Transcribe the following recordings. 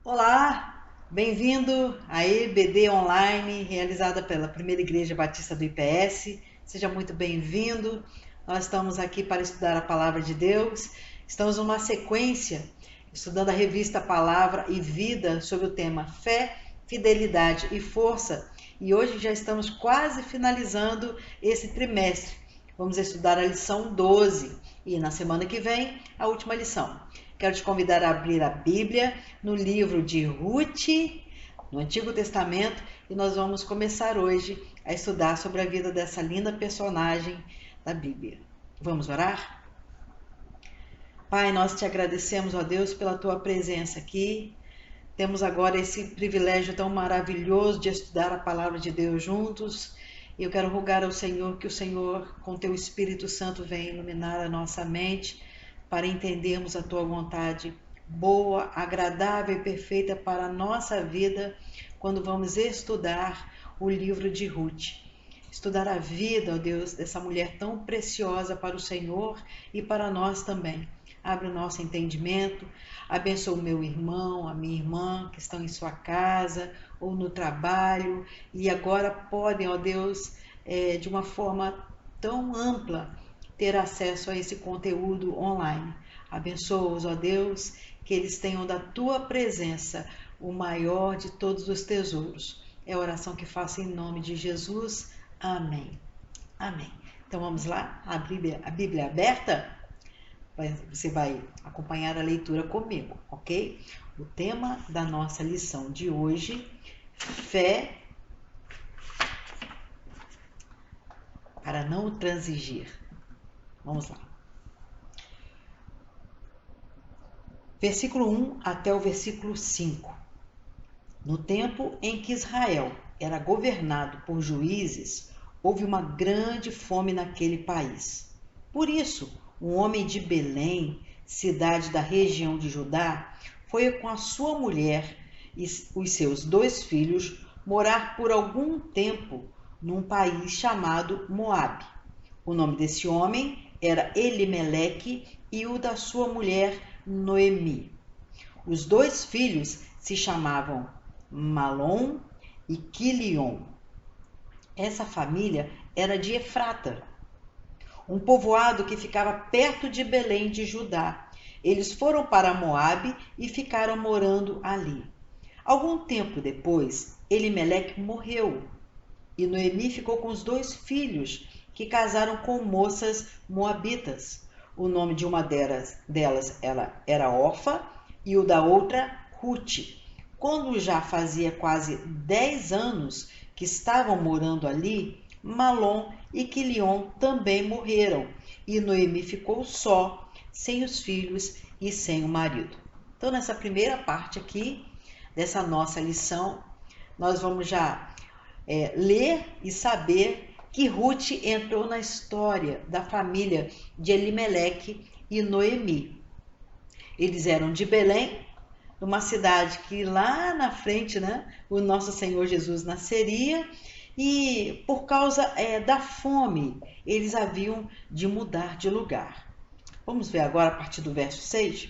Olá, bem-vindo à EBD Online, realizada pela Primeira Igreja Batista do IPS. Seja muito bem-vindo. Nós estamos aqui para estudar a Palavra de Deus. Estamos numa sequência, estudando a revista Palavra e Vida, sobre o tema Fé, Fidelidade e Força. E hoje já estamos quase finalizando esse trimestre. Vamos estudar a lição 12 e na semana que vem a última lição. Quero te convidar a abrir a Bíblia no livro de Ruth, no Antigo Testamento, e nós vamos começar hoje a estudar sobre a vida dessa linda personagem da Bíblia. Vamos orar? Pai, nós te agradecemos, ó Deus, pela tua presença aqui. Temos agora esse privilégio tão maravilhoso de estudar a palavra de Deus juntos. E eu quero rogar ao Senhor que o Senhor, com teu Espírito Santo, venha iluminar a nossa mente para entendermos a tua vontade boa, agradável e perfeita para a nossa vida quando vamos estudar o livro de Ruth. Estudar a vida, ó Deus, dessa mulher tão preciosa para o Senhor e para nós também. Abre o nosso entendimento, abençoa o meu irmão, a minha irmã que estão em sua casa ou no trabalho e agora podem, ó Deus, de uma forma tão ampla, ter acesso a esse conteúdo online. Abençoa-os, ó Deus, que eles tenham da tua presença o maior de todos os tesouros. É a oração que faço em nome de Jesus. Amém. Amém. Então vamos lá, a Bíblia aberta? Você vai acompanhar a leitura comigo, ok? O tema da nossa lição de hoje, fé para não transigir. Vamos lá. Versículo 1 até o versículo 5. No tempo em que Israel era governado por juízes, houve uma grande fome naquele país. Por isso, um homem de Belém, cidade da região de Judá, foi com a sua mulher e os seus 2 filhos morar por algum tempo num país chamado Moabe. O nome desse homem era Elimeleque e o da sua mulher Noemi. Os 2 filhos se chamavam Malom e Quilion. Essa família era de Efrata, um povoado que ficava perto de Belém de Judá. Eles foram para Moabe e ficaram morando ali. Algum tempo depois, Elimeleque morreu e Noemi ficou com os 2 filhos que casaram com moças moabitas. O nome de uma delas era Orfa e o da outra Ruth. Quando já fazia quase 10 anos que estavam morando ali, Malom e Quilion também morreram e Noemi ficou só, sem os filhos e sem o marido. Então, nessa primeira parte aqui, dessa nossa lição, nós vamos já ler e saber que Ruth entrou na história da família de Elimeleque e Noemi. Eles eram de Belém, numa cidade que lá na frente, né, o nosso Senhor Jesus nasceria, e por causa da fome, eles haviam de mudar de lugar. Vamos ver agora a partir do verso 6?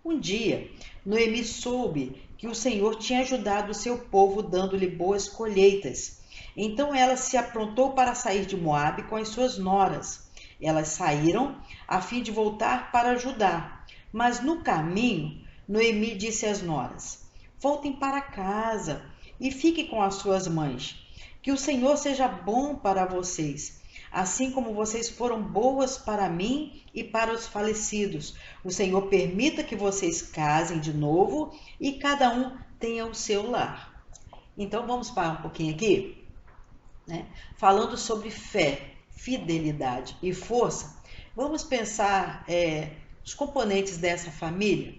Um dia, Noemi soube que o Senhor tinha ajudado o seu povo dando-lhe boas colheitas. Então ela se aprontou para sair de Moabe com as suas noras. Elas saíram a fim de voltar para Judá. Mas no caminho, Noemi disse às noras: voltem para casa e fiquem com as suas mães. Que o Senhor seja bom para vocês, assim como vocês foram boas para mim e para os falecidos. O Senhor permita que vocês casem de novo e cada um tenha o seu lar. Então vamos parar um pouquinho aqui, né? Falando sobre fé, fidelidade e força. Vamos pensar os componentes dessa família.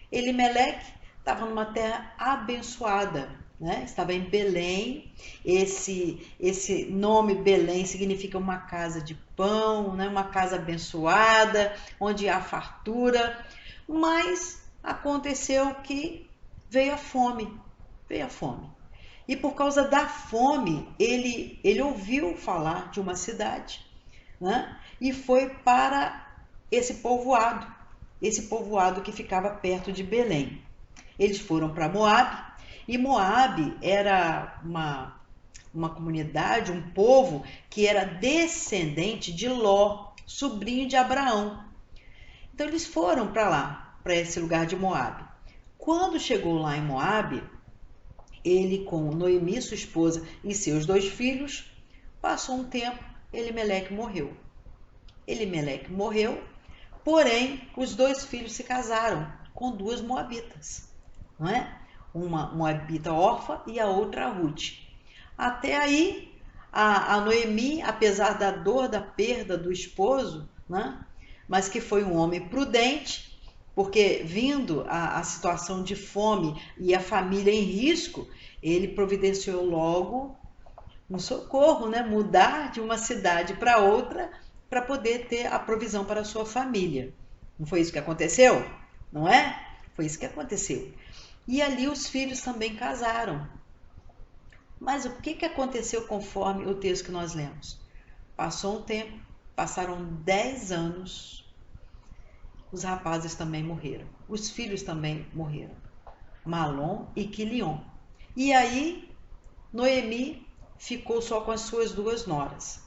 Elimeleque estava numa terra abençoada, né? Estava em Belém. Esse nome Belém significa uma casa de pão, né? Uma casa abençoada, onde há fartura. Mas aconteceu que veio a fome, veio a fome. E por causa da fome, ele ouviu falar de uma cidade, né? E foi para esse povoado que ficava perto de Belém. eles foram para Moabe, e Moabe era uma comunidade, um povo que era descendente de Ló, sobrinho de Abraão. Então eles foram para lá, para esse lugar de Moabe. Quando chegou lá em Moabe, ele com Noemi, sua esposa, e seus 2 filhos, passou um tempo, Elimeleque morreu. Elimeleque morreu, porém os 2 filhos se casaram com 2 moabitas, não é? Uma moabita órfã e a outra Ruth. Até aí, a Noemi, apesar da dor da perda do esposo, né? Mas que foi um homem prudente, porque vindo a situação de fome e a família em risco, ele providenciou logo um socorro, né? Mudar de uma cidade para outra para poder ter a provisão para a sua família. Não foi isso que aconteceu? Não é? Foi isso que aconteceu. E ali os filhos também casaram. Mas o que aconteceu conforme o texto que nós lemos? Passou um tempo, passaram 10 anos, os rapazes também morreram, os filhos também morreram, Malom e Quilion. E aí, Noemi ficou só com as suas 2 noras.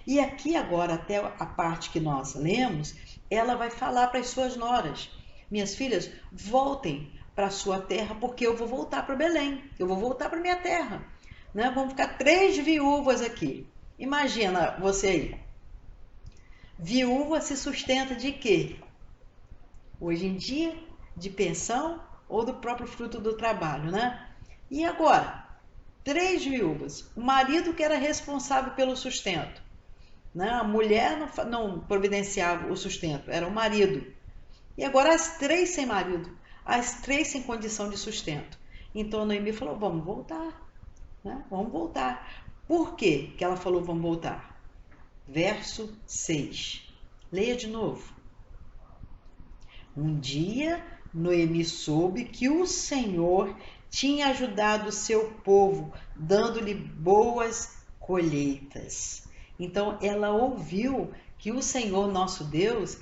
E aqui agora, até a parte que nós lemos, ela vai falar para as suas noras: minhas filhas, voltem para a sua terra, porque eu vou voltar para Belém, eu vou voltar para minha terra. Né? Vão ficar 3 viúvas aqui. Imagina você aí. Viúva se sustenta de quê? Hoje em dia, de pensão ou do próprio fruto do trabalho, né? E agora? 3 viúvas. O marido que era responsável pelo sustento. Né? A mulher não providenciava o sustento, era o marido. E agora as 3 sem marido, as 3 sem condição de sustento. Então a Noemi falou: vamos voltar. Né? Vamos voltar. Por quê que ela falou vamos voltar? Verso 6. Leia de novo. Um dia, Noemi soube que o Senhor tinha ajudado o seu povo, dando-lhe boas colheitas. Então, ela ouviu que o Senhor, nosso Deus,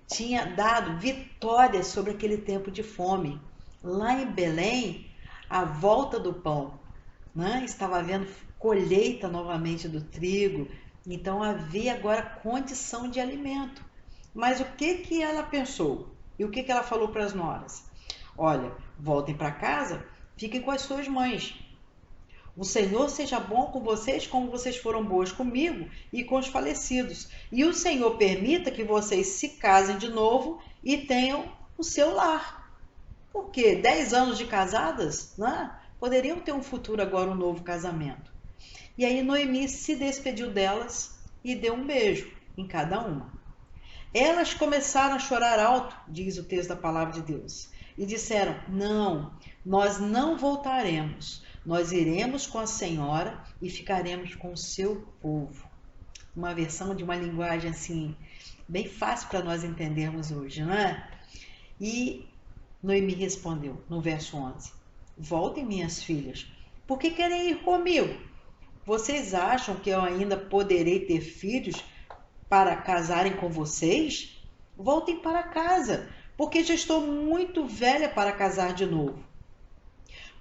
tinha dado vitórias sobre aquele tempo de fome. Lá em Belém, à volta do pão, né? Estava havendo colheita novamente do trigo, então havia agora condição de alimento. Mas o que ela pensou? E o que ela falou para as noras? Olha, voltem para casa, fiquem com as suas mães. O Senhor seja bom com vocês como vocês foram boas comigo e com os falecidos. E o Senhor permita que vocês se casem de novo e tenham o seu lar. Por quê? 10 anos de casadas, né? Poderiam ter um futuro agora, um novo casamento. E aí Noemi se despediu delas e deu um beijo em cada uma. Elas começaram a chorar alto, diz o texto da palavra de Deus, e disseram: não, nós não voltaremos, nós iremos com a Senhora e ficaremos com o seu povo. Uma versão de uma linguagem assim, bem fácil para nós entendermos hoje, não é? E Noemi respondeu no verso 11: voltem, minhas filhas, por que querem ir comigo? Vocês acham que eu ainda poderei ter filhos para casarem com vocês? Voltem para casa, porque já estou muito velha para casar de novo.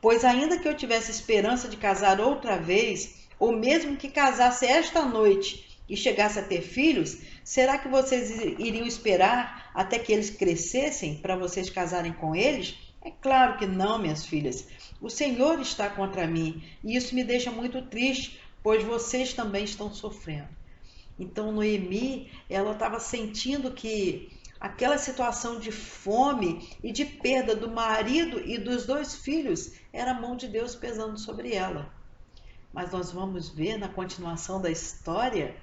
Pois ainda que eu tivesse esperança de casar outra vez, ou mesmo que casasse esta noite e chegasse a ter filhos, será que vocês iriam esperar até que eles crescessem para vocês casarem com eles? É claro que não, minhas filhas. O Senhor está contra mim e isso me deixa muito triste, pois vocês também estão sofrendo. Então Noemi, ela estava sentindo que aquela situação de fome e de perda do marido e dos 2 filhos era a mão de Deus pesando sobre ela. Mas nós vamos ver na continuação da história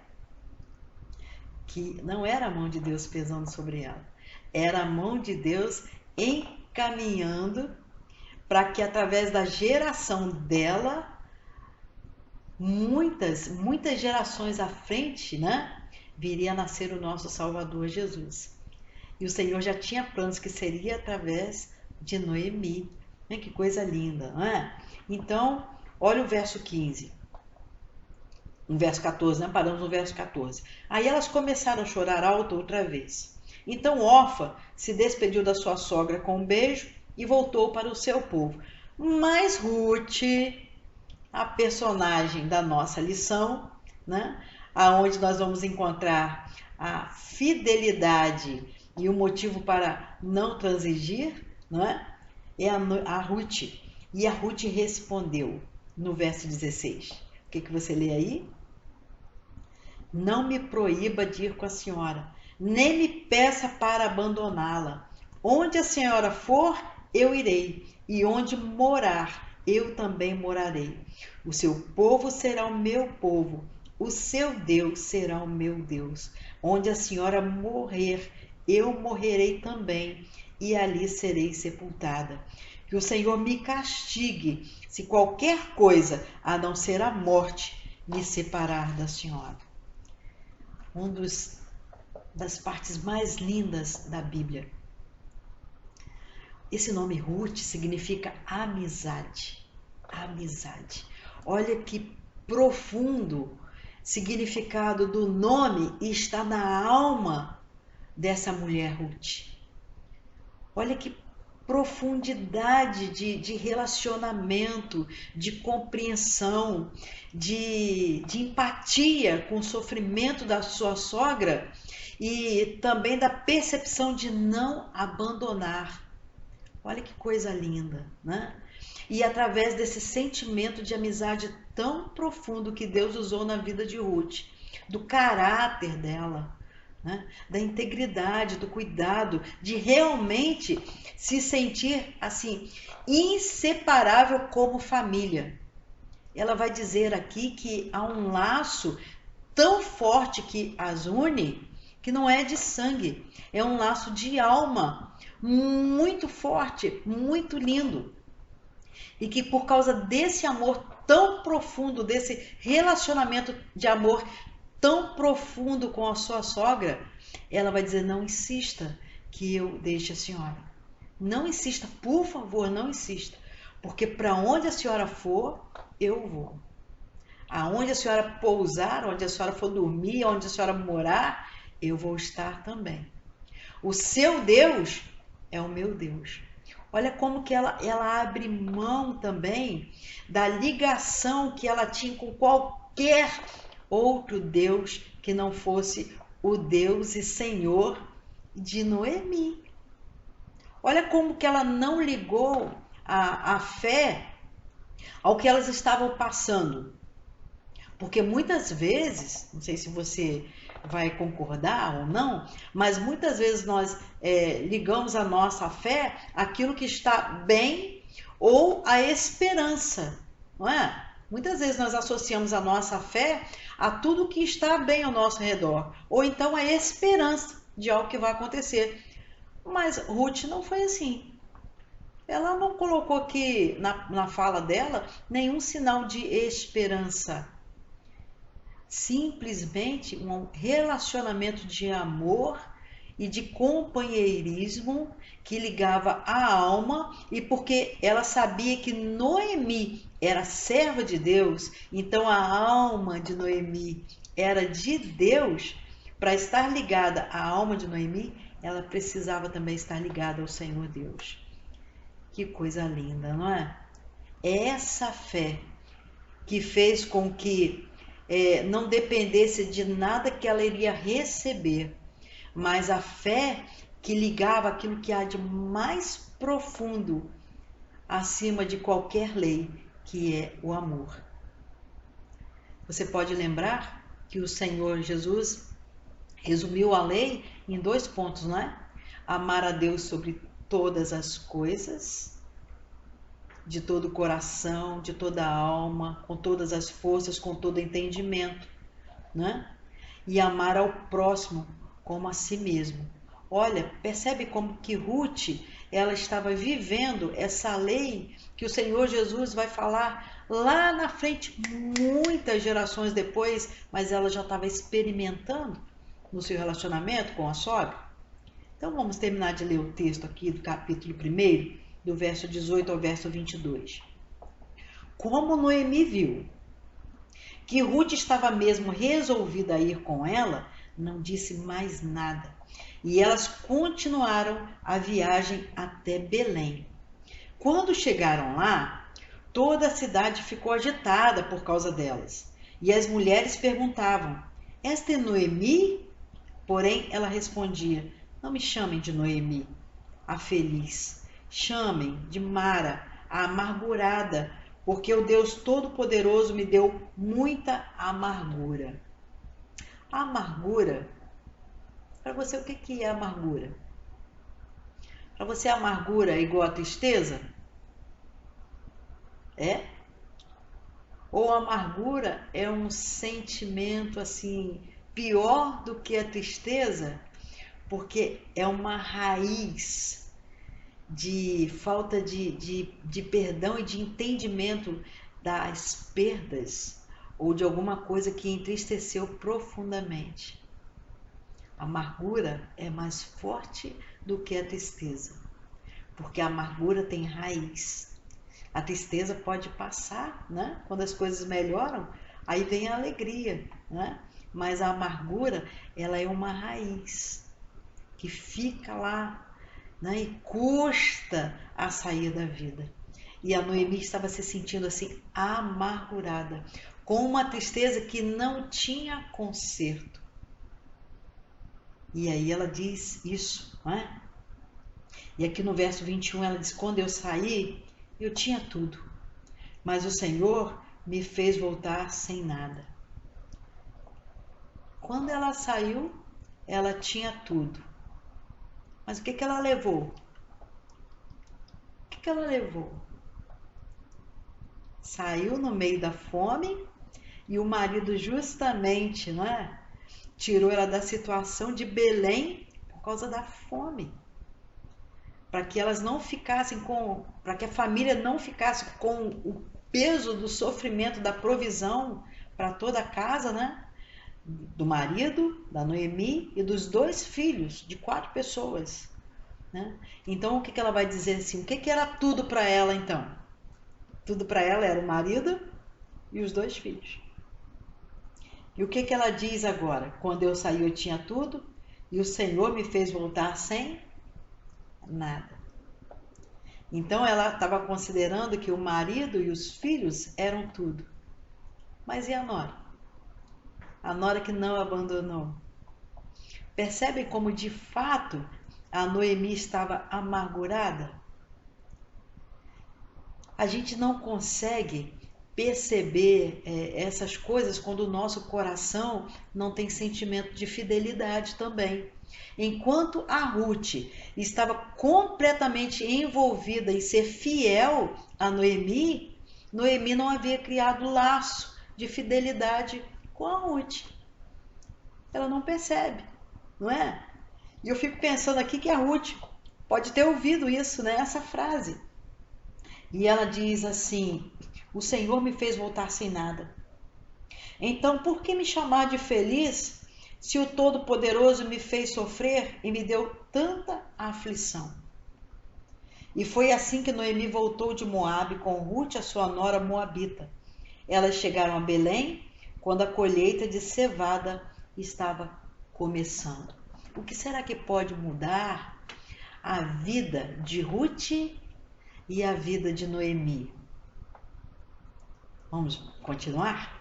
que não era a mão de Deus pesando sobre ela, era a mão de Deus encaminhando para que através da geração dela, muitas gerações à frente, né, viria a nascer o nosso Salvador Jesus. E o Senhor já tinha planos que seria através de Noemi. Que coisa linda, não é? Então, olha o verso 15. No verso 14, né? Paramos no verso 14. Aí elas começaram a chorar alto outra vez. Então Orfa se despediu da sua sogra com um beijo e voltou para o seu povo. Mas Ruth, a personagem da nossa lição, né? Aonde nós vamos encontrar a fidelidade e o motivo para não transigir, né? É a Ruth. E a Ruth respondeu no verso 16. O que você lê aí? Não me proíba de ir com a senhora, nem me peça para abandoná-la. Onde a senhora for, eu irei, e onde morar, eu também morarei. O seu povo será o meu povo, o seu Deus será o meu Deus. Onde a senhora morrer, eu morrerei também, e ali serei sepultada. Que o Senhor me castigue, se qualquer coisa, a não ser a morte, me separar da senhora. Das partes mais lindas da Bíblia. Esse nome Ruth significa amizade. Amizade. Olha que profundo significado do nome está na alma dessa mulher Ruth. Olha que profundidade de relacionamento, de compreensão, de empatia com o sofrimento da sua sogra e também da percepção de não abandonar. Olha que coisa linda, né? E através desse sentimento de amizade tão profundo que Deus usou na vida de Ruth, do caráter dela, né? Da integridade, do cuidado, de realmente se sentir assim, inseparável como família. Ela vai dizer aqui que há um laço tão forte que as une, que não é de sangue, é um laço de alma, muito forte, muito lindo. E que por causa desse amor tão profundo, desse relacionamento de amor tão profundo com a sua sogra, ela vai dizer, não insista que eu deixe a senhora. Não insista, por favor, não insista. Porque para onde a senhora for, eu vou. Aonde a senhora pousar, onde a senhora for dormir, onde a senhora morar, eu vou estar também. O seu Deus é o meu Deus. Olha como que ela abre mão também da ligação que ela tinha com qualquer outro Deus que não fosse o Deus e Senhor de Noemi. Olha como que ela não ligou a fé ao que elas estavam passando. Porque muitas vezes, não sei se você vai concordar ou não, mas muitas vezes nós ligamos a nossa fé àquilo que está bem ou à esperança, não é? Muitas vezes nós associamos a nossa fé a tudo que está bem ao nosso redor, ou então a esperança de algo que vai acontecer. Mas Ruth não foi assim. Ela não colocou aqui na fala dela nenhum sinal de esperança. Simplesmente um relacionamento de amor e de companheirismo que ligava a alma, e porque ela sabia que Noemi era serva de Deus, então a alma de Noemi era de Deus. Para estar ligada à alma de Noemi, ela precisava também estar ligada ao Senhor Deus. Que coisa linda, não é? Essa fé que fez com que não dependesse de nada que ela iria receber, mas a fé que ligava aquilo que há de mais profundo acima de qualquer lei, que é o amor. Você pode lembrar que o Senhor Jesus resumiu a lei em 2 pontos, não é? Amar a Deus sobre todas as coisas, de todo o coração, de toda a alma, com todas as forças, com todo o entendimento, né? E amar ao próximo como a si mesmo. Olha, percebe como que Ruth, ela estava vivendo essa lei que o Senhor Jesus vai falar lá na frente, muitas gerações depois, mas ela já estava experimentando no seu relacionamento com a sogra. Então vamos terminar de ler o texto aqui do capítulo 1, do verso 18 ao verso 22. Como Noemi viu que Ruth estava mesmo resolvida a ir com ela, não disse mais nada. E elas continuaram a viagem até Belém. Quando chegaram lá, toda a cidade ficou agitada por causa delas. E as mulheres perguntavam: esta é Noemi? Porém, ela respondia: não me chamem de Noemi, a feliz. Chamem de Mara, a amargurada, porque o Deus Todo-Poderoso me deu muita amargura. A amargura, para você, o que é amargura? Para você, a amargura é igual a tristeza? É? Ou a amargura é um sentimento assim pior do que a tristeza, porque é uma raiz de falta de perdão e de entendimento das perdas ou de alguma coisa que entristeceu profundamente. A amargura é mais forte do que a tristeza, porque a amargura tem raiz. A tristeza pode passar, né? Quando as coisas melhoram, aí vem a alegria, né? Mas a amargura, ela é uma raiz que fica lá, né? E custa a sair da vida. E a Noemi estava se sentindo assim, amargurada, com uma tristeza que não tinha conserto. E aí ela diz isso, né? E aqui no verso 21 ela diz: quando eu saí, eu tinha tudo, mas o Senhor me fez voltar sem nada. Quando ela saiu, ela tinha tudo. Mas o que ela levou? O que ela levou? Saiu no meio da fome e o marido justamente, não é? Tirou ela da situação de Belém por causa da fome. Para que elas não ficassem para que a família não ficasse com o peso do sofrimento da provisão para toda a casa, né? Do marido, da Noemi e dos 2 filhos, de 4 pessoas, né? Então o que ela vai dizer assim? O que era tudo para ela então? Tudo para ela era o marido e os 2 filhos. E o que ela diz agora? Quando eu saí eu tinha tudo e o Senhor me fez voltar sem nada. Então ela estava considerando que o marido e os filhos eram tudo. Mas e a nora? A nora que não abandonou. Percebem como de fato a Noemi estava amargurada? A gente não consegue perceber essas coisas quando o nosso coração não tem sentimento de fidelidade também. Enquanto a Ruth estava completamente envolvida em ser fiel a Noemi, Noemi não havia criado laço de fidelidade com a Ruth. Ela não percebe, não é? E eu fico pensando aqui que a Ruth pode ter ouvido isso, né? Essa frase. E ela diz assim: o Senhor me fez voltar sem nada. Então, por que me chamar de feliz se o Todo-Poderoso me fez sofrer e me deu tanta aflição? E foi assim que Noemi voltou de Moabe com Ruth, a sua nora moabita. Elas chegaram a Belém quando a colheita de cevada estava começando. O que será que pode mudar a vida de Ruth e a vida de Noemi? Vamos continuar?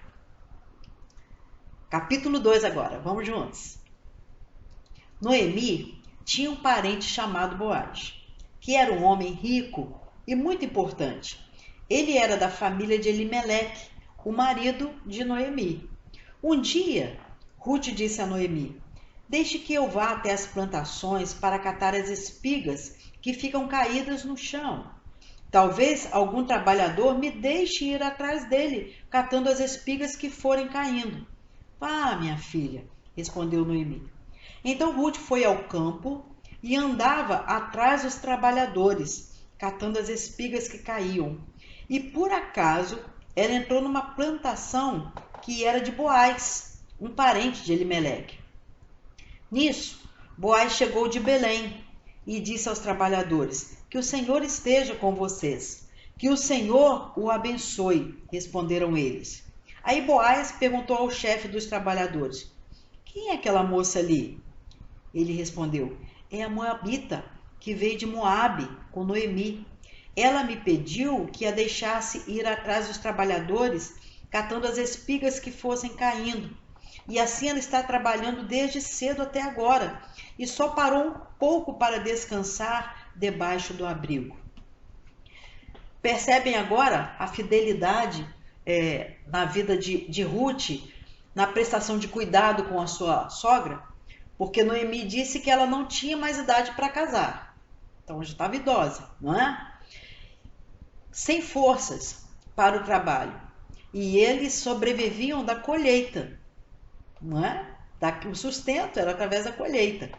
Capítulo 2 agora, vamos juntos. Noemi tinha um parente chamado Boaz, que era um homem rico e muito importante. Ele era da família de Elimeleque, o marido de Noemi. Um dia, Ruth disse a Noemi: deixe que eu vá até as plantações para catar as espigas que ficam caídas no chão. Talvez algum trabalhador me deixe ir atrás dele, catando as espigas que forem caindo. Vá, minha filha, respondeu Noemi. Então Ruth foi ao campo e andava atrás dos trabalhadores, catando as espigas que caíam. E por acaso ela entrou numa plantação que era de Boaz, um parente de Elimeleque. Nisso, Boaz chegou de Belém e disse aos trabalhadores: que o Senhor esteja com vocês, que o Senhor o abençoe, responderam eles. Aí Boaz perguntou ao chefe dos trabalhadores: quem é aquela moça ali? Ele respondeu: é a moabita que veio de Moabe com Noemi. ela me pediu que a deixasse ir atrás dos trabalhadores, catando as espigas que fossem caindo. E assim ela está trabalhando desde cedo até agora, e só parou um pouco para descansar debaixo do abrigo. Percebem agora a fidelidade na vida de Ruth, na prestação de cuidado com a sua sogra? Porque Noemi disse que ela não tinha mais idade para casar. Então já estava idosa, não é? Sem forças para o trabalho. E eles sobreviviam da colheita, não é? O sustento era através da colheita.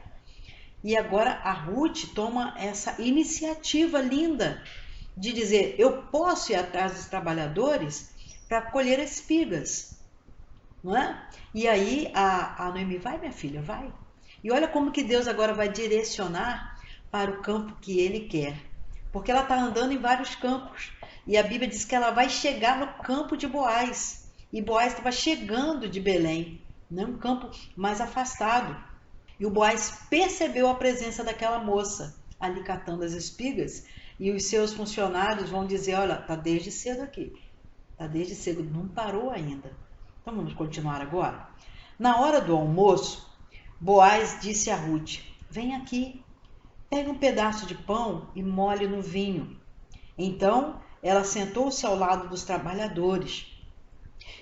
E agora a Ruth toma essa iniciativa linda de dizer: eu posso ir atrás dos trabalhadores para colher espigas, não é? E aí a Noemi: vai, minha filha, vai. E olha como que Deus agora vai direcionar para o campo que Ele quer. Porque ela está andando em vários campos. E a Bíblia diz que ela vai chegar no campo de Boaz. E Boaz estava chegando de Belém, né? Um campo mais afastado. E o Boaz percebeu a presença daquela moça ali catando as espigas. E os seus funcionários vão dizer: olha, está desde cedo aqui. Está desde cedo, não parou ainda. Então vamos continuar agora. Na hora do almoço, Boaz disse a Ruth: vem aqui, pega um pedaço de pão e molhe no vinho. Então ela sentou-se ao lado dos trabalhadores.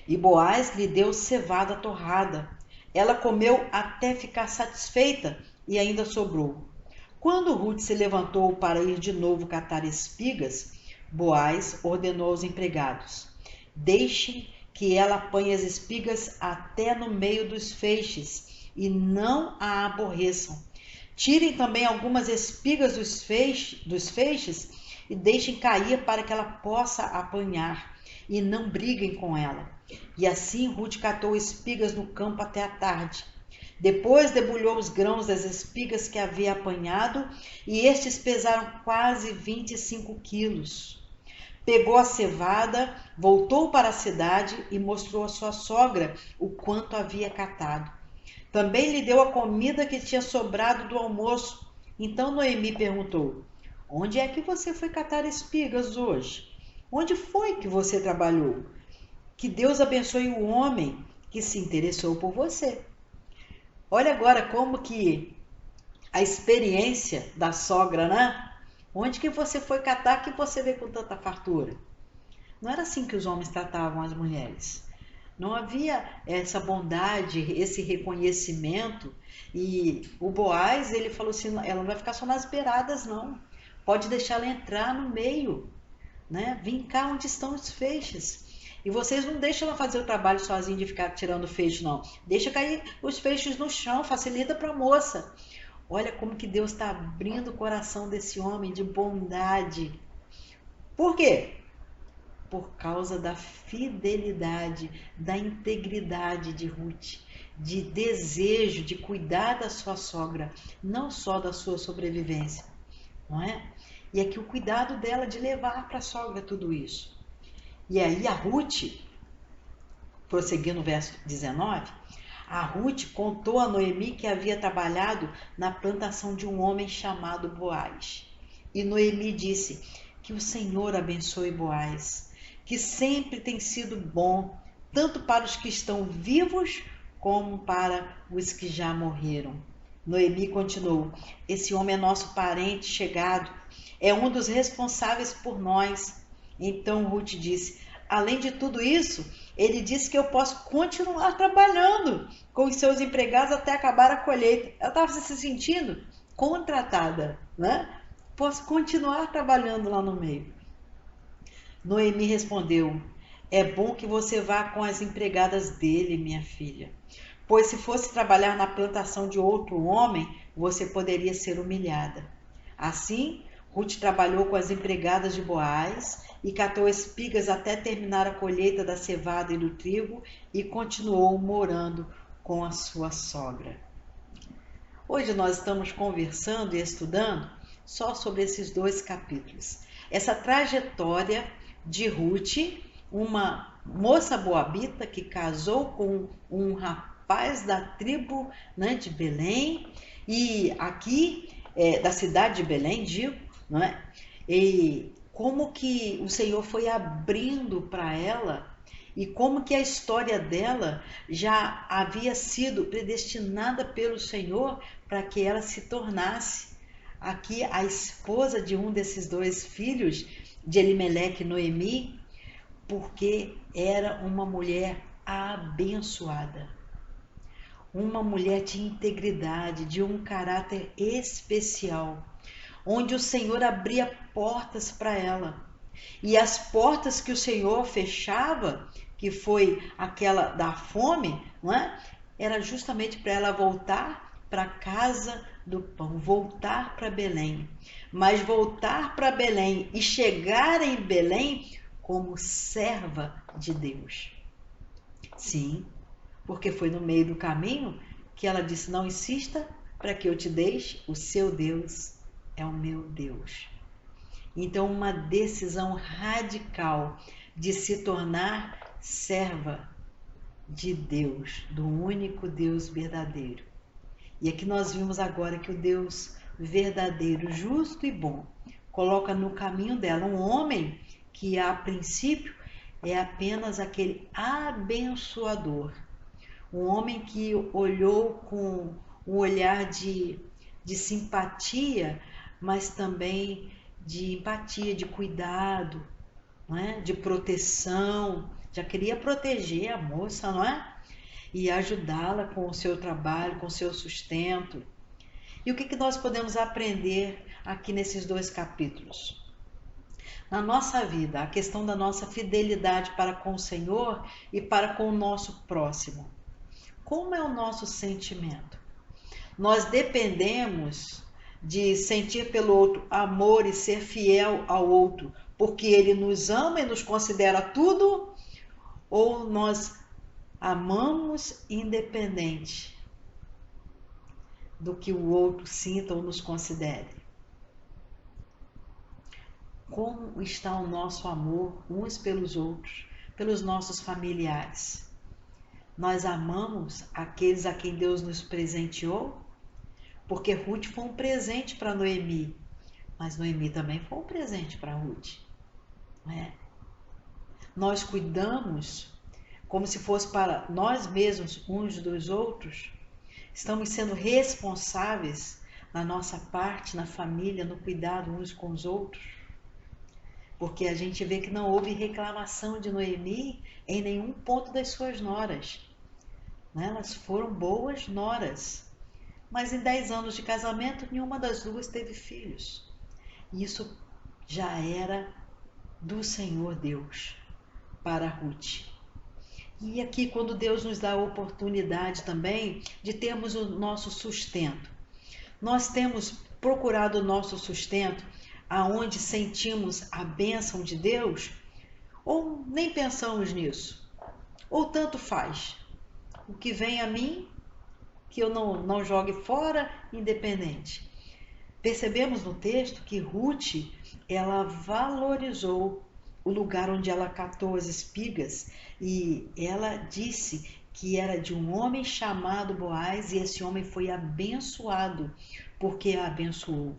E Boaz lhe deu cevada torrada. Ela comeu até ficar satisfeita e ainda sobrou. Quando Ruth se levantou para ir de novo catar espigas, Boaz ordenou aos empregados: deixem que ela apanhe as espigas até no meio dos feixes e não a aborreçam. Tirem também algumas espigas dos feixes e deixem cair para que ela possa apanhar, e não briguem com ela. E assim Ruth catou espigas no campo até a tarde. Depois debulhou os grãos das espigas que havia apanhado, e estes pesaram quase 25 quilos. Pegou a cevada, voltou para a cidade e mostrou à sua sogra o quanto havia catado. Também lhe deu a comida que tinha sobrado do almoço. Então Noemi perguntou: onde é que você foi catar espigas hoje? Onde foi que você trabalhou? Que Deus abençoe o homem que se interessou por você. Olha agora como que a experiência da sogra, né? Onde que você foi catar que você veio com tanta fartura? Não era assim que os homens tratavam as mulheres. Não havia essa bondade, esse reconhecimento. E o Boaz, ele falou assim: ela não vai ficar só nas beiradas, não. Pode deixar ela entrar no meio, né? Vem cá onde estão os feixes. E vocês não deixam ela fazer o trabalho sozinha de ficar tirando feixe, não. Deixa cair os feixes no chão, facilita para a moça. Olha como que Deus está abrindo o coração desse homem de bondade. Por quê? Por causa da fidelidade, da integridade de Ruth, de desejo de cuidar da sua sogra, não só da sua sobrevivência, não é? E aqui o cuidado dela de levar para a sogra tudo isso. E aí a Ruth, prosseguindo no verso 19, a Ruth contou a Noemi que havia trabalhado na plantação de um homem chamado Boaz. E Noemi disse: que o Senhor abençoe Boaz, que sempre tem sido bom, tanto para os que estão vivos, como para os que já morreram. Noemi continuou: esse homem é nosso parente chegado, é um dos responsáveis por nós. Então Ruth disse: além de tudo isso, ele disse que eu posso continuar trabalhando com os seus empregados até acabar a colheita. Ela estava se sentindo contratada, né? Posso continuar trabalhando lá no meio. Noemi respondeu: é bom que você vá com as empregadas dele, minha filha, pois se fosse trabalhar na plantação de outro homem, você poderia ser humilhada. Assim, Ruth trabalhou com as empregadas de Boaz e catou espigas até terminar a colheita da cevada e do trigo e continuou morando com a sua sogra. Hoje nós estamos conversando e estudando só sobre esses 2 capítulos. Essa trajetória de Ruth, uma moça moabita que casou com um rapaz da tribo, né, de Belém, e aqui da cidade de Belém, digo, não é? E como que o Senhor foi abrindo para ela e como que a história dela já havia sido predestinada pelo Senhor para que ela se tornasse aqui a esposa de um desses dois filhos de Elimeleque e Noemi, porque era uma mulher abençoada. Uma mulher de integridade, de um caráter especial, onde o Senhor abria portas para ela. E as portas que o Senhor fechava, que foi aquela da fome, não é? Era justamente para ela voltar para a casa do pão, voltar para Belém. Mas voltar para Belém e chegar em Belém como serva de Deus. Sim, porque foi no meio do caminho que ela disse: não insista para que eu te deixe, o seu Deus é o meu Deus. Então, uma decisão radical de se tornar serva de Deus, do único Deus verdadeiro. E aqui nós vimos agora que o Deus verdadeiro, justo e bom, coloca no caminho dela um homem que a princípio é apenas aquele abençoador. Um homem que olhou com um olhar de simpatia, mas também de empatia, de cuidado, não é? De proteção. Já queria proteger a moça, não é? E ajudá-la com o seu trabalho, com o seu sustento. E o que nós podemos aprender aqui nesses dois capítulos? Na nossa vida, a questão da nossa fidelidade para com o Senhor e para com o nosso próximo. Como é o nosso sentimento? Nós dependemos de sentir pelo outro amor e ser fiel ao outro, porque ele nos ama e nos considera tudo, ou nós amamos independente do que o outro sinta ou nos considere? Como está o nosso amor uns pelos outros, pelos nossos familiares? Nós amamos aqueles a quem Deus nos presenteou? Porque Ruth foi um presente para Noemi, mas Noemi também foi um presente para Ruth. Não é? Nós cuidamos como se fosse para nós mesmos uns dos outros. Estamos sendo responsáveis na nossa parte, na família, no cuidado uns com os outros. Porque a gente vê que não houve reclamação de Noemi em nenhum ponto das suas noras. Elas foram boas noras. Mas em 10 anos de casamento, nenhuma das duas teve filhos. Isso já era do Senhor Deus para Ruth. E aqui, quando Deus nos dá a oportunidade também de termos o nosso sustento, nós temos procurado o nosso sustento aonde sentimos a bênção de Deus, ou nem pensamos nisso, ou tanto faz. O que vem a mim, que eu não jogue fora, independente. Percebemos no texto que Ruth, ela valorizou o lugar onde ela catou as espigas e ela disse que era de um homem chamado Boaz e esse homem foi abençoado porque a abençoou.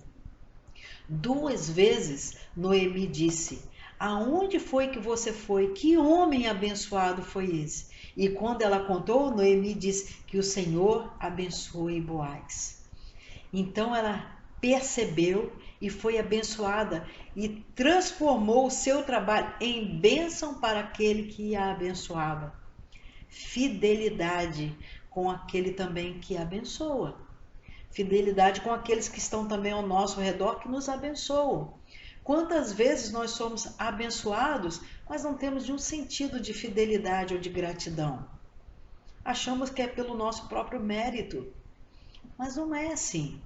2 vezes Noemi disse: aonde foi que você foi? Que homem abençoado foi esse? E quando ela contou, Noemi disse que o Senhor abençoe Boaz. Então ela percebeu e foi abençoada e transformou o seu trabalho em bênção para aquele que a abençoava. Fidelidade com aquele também que abençoa. Fidelidade com aqueles que estão também ao nosso redor que nos abençoam. Quantas vezes nós somos abençoados, mas não temos nenhum sentido de fidelidade ou de gratidão? Achamos que é pelo nosso próprio mérito, mas não é assim.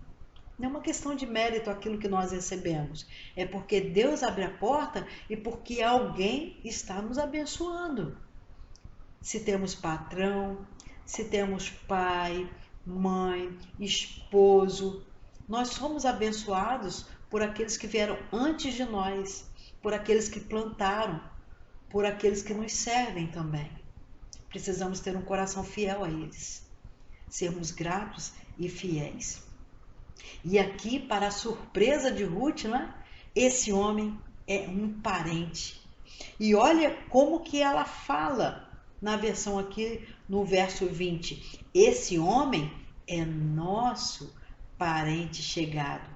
Não é uma questão de mérito aquilo que nós recebemos. É porque Deus abre a porta e porque alguém está nos abençoando. Se temos patrão, se temos pai, mãe, esposo, nós somos abençoados por aqueles que vieram antes de nós, por aqueles que plantaram, por aqueles que nos servem também. Precisamos ter um coração fiel a eles, sermos gratos e fiéis. E aqui, para a surpresa de Ruth, esse homem é um parente. E olha como que ela fala na versão aqui no verso 20. Esse homem é nosso parente chegado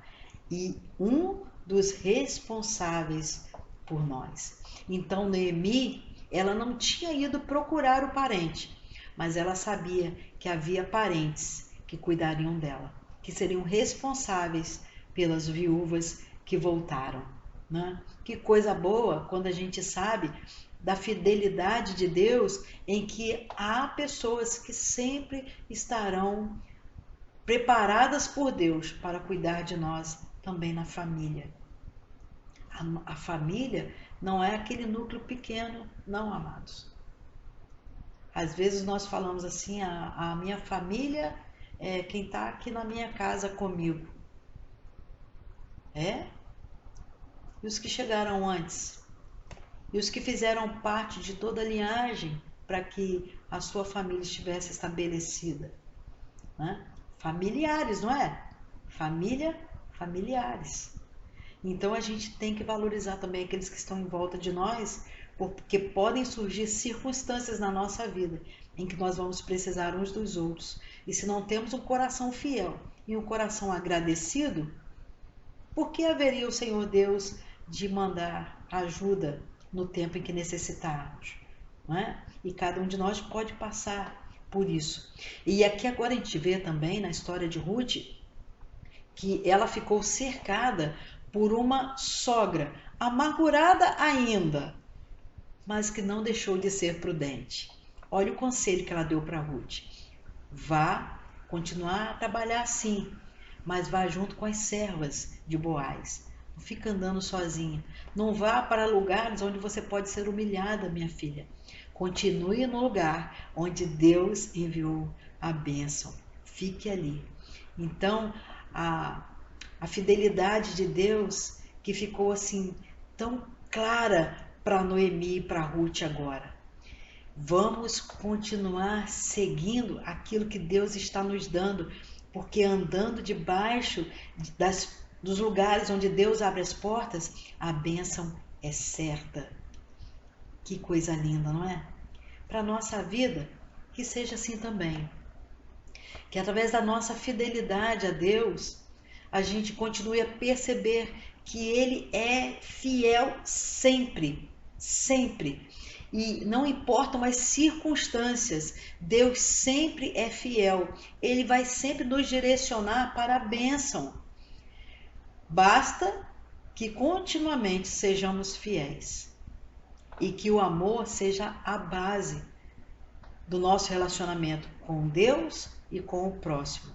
e um dos responsáveis por nós. Então Noemi, ela não tinha ido procurar o parente, mas ela sabia que havia parentes que cuidariam dela, que seriam responsáveis pelas viúvas que voltaram, né? Que coisa boa quando a gente sabe da fidelidade de Deus, em que há pessoas que sempre estarão preparadas por Deus para cuidar de nós também na família. A família não é aquele núcleo pequeno, não, amados. Às vezes nós falamos assim, a minha família é quem está aqui na minha casa comigo. É? E os que chegaram antes? E os que fizeram parte de toda a linhagem para que a sua família estivesse estabelecida? Né? Familiares, não é? Família, familiares. Então a gente tem que valorizar também aqueles que estão em volta de nós, porque podem surgir circunstâncias na nossa vida em que nós vamos precisar uns dos outros. E se não temos um coração fiel e um coração agradecido, por que haveria o Senhor Deus de mandar ajuda no tempo em que necessitarmos? Não é? E cada um de nós pode passar por isso. E aqui agora a gente vê também na história de Ruth que ela ficou cercada por uma sogra amargurada ainda, mas que não deixou de ser prudente. Olha o conselho que ela deu para Ruth. Vá continuar a trabalhar assim, mas vá junto com as servas de Boaz. Não fica andando sozinha. Não vá para lugares onde você pode ser humilhada, minha filha. Continue no lugar onde Deus enviou a bênção. Fique ali. Então, a fidelidade de Deus que ficou assim tão clara para Noemi e para Ruth agora. Vamos continuar seguindo aquilo que Deus está nos dando, porque andando debaixo dos lugares onde Deus abre as portas, a bênção é certa. Que coisa linda, não é? Para a nossa vida, que seja assim também. Que através da nossa fidelidade a Deus, a gente continue a perceber que Ele é fiel sempre, sempre. E não importam as circunstâncias, Deus sempre é fiel. Ele vai sempre nos direcionar para a bênção. Basta que continuamente sejamos fiéis e que o amor seja a base do nosso relacionamento com Deus e com o próximo.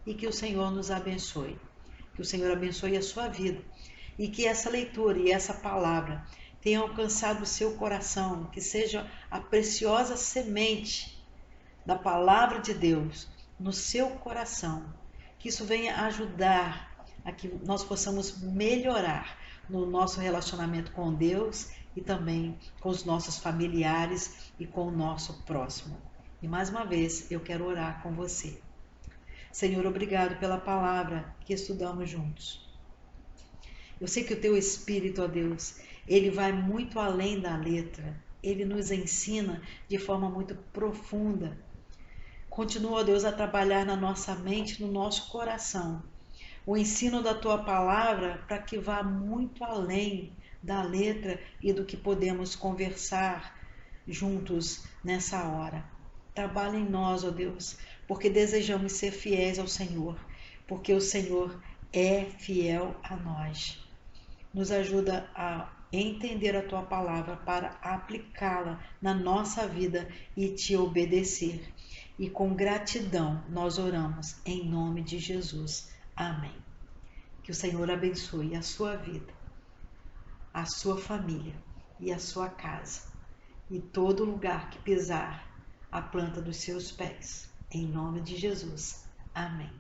E que o Senhor nos abençoe. Que o Senhor abençoe a sua vida. E que essa leitura e essa palavra tenha alcançado o seu coração. Que seja a preciosa semente da palavra de Deus no seu coração. Que isso venha ajudar a que nós possamos melhorar no nosso relacionamento com Deus e também com os nossos familiares e com o nosso próximo. E mais uma vez eu quero orar com você. Senhor, obrigado pela palavra que estudamos juntos. Eu sei que o teu Espírito, ó Deus, ele vai muito além da letra. Ele nos ensina de forma muito profunda. Continua, ó Deus, a trabalhar na nossa mente, no nosso coração. O ensino da tua palavra para que vá muito além da letra e do que podemos conversar juntos nessa hora. Trabalha em nós, ó Deus, porque desejamos ser fiéis ao Senhor, porque o Senhor é fiel a nós. Nos ajuda a entender a tua palavra para aplicá-la na nossa vida e te obedecer. E com gratidão nós oramos em nome de Jesus. Amém. Que o Senhor abençoe a sua vida, a sua família e a sua casa e todo lugar que pisar a planta dos seus pés. Em nome de Jesus. Amém.